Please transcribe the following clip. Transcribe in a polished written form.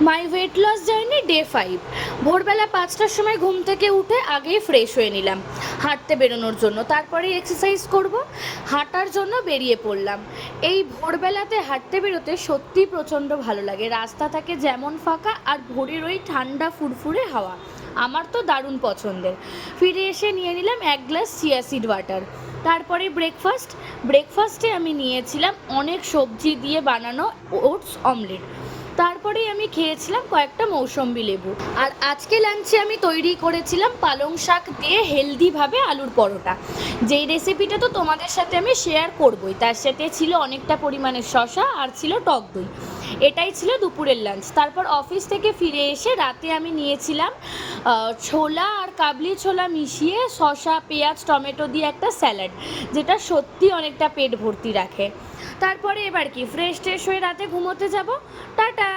মাই weight loss journey day 5। ভোরবেলা 5টার সময় ঘুম থেকে উঠে আগেই ফ্রেশ হয়ে নিলাম হাঁটতে বেরোনোর জন্য, তারপরে এক্সারসাইজ করব। হাঁটার জন্য বেরিয়ে পড়লাম। এই ভোরবেলাতে হাঁটতে বেরোতে সত্যি প্রচণ্ড ভালো লাগে। রাস্তা থাকে যেমন ফাঁকা, আর ভোরের ওই ঠান্ডা ফুরফুরে হাওয়া আমার তো দারুণ পছন্দের। ফিরে এসে নিয়ে নিলাম 1 গ্লাস চিয়া সিড ওয়াটার। তারপরে ব্রেকফাস্টে আমি নিয়েছিলাম অনেক সবজি দিয়ে বানানো ওটস অমলেট। তারপরেই আমি খেয়েছিলাম কয়েকটা মৌসম্বি লেবু। আর আজকে লাঞ্চে আমি তৈরি করেছিলাম পালং শাক দিয়ে হেলদিভাবে আলুর পরোটা, যেই রেসিপিটা তো তোমাদের সাথে আমি শেয়ার করবই। তার সাথে ছিল অনেকটা পরিমাণে শসা আর ছিল টক দই। এটাই ছিল দুপুরের লাঞ্চ। তারপর অফিস থেকে ফিরে এসে রাতে আমি নিয়েছিলাম ছোলা আর কাবলি ছোলা মিশিয়ে শসা পেঁয়াজ টমেটো দিয়ে একটা স্যালাড, যেটা সত্যি অনেকটা পেট ভর্তি রাখে। তারপরে এবার কি ফ্রেশ ট্রেশ হয়ে রাতে ঘুমোতে যাব। টাটা।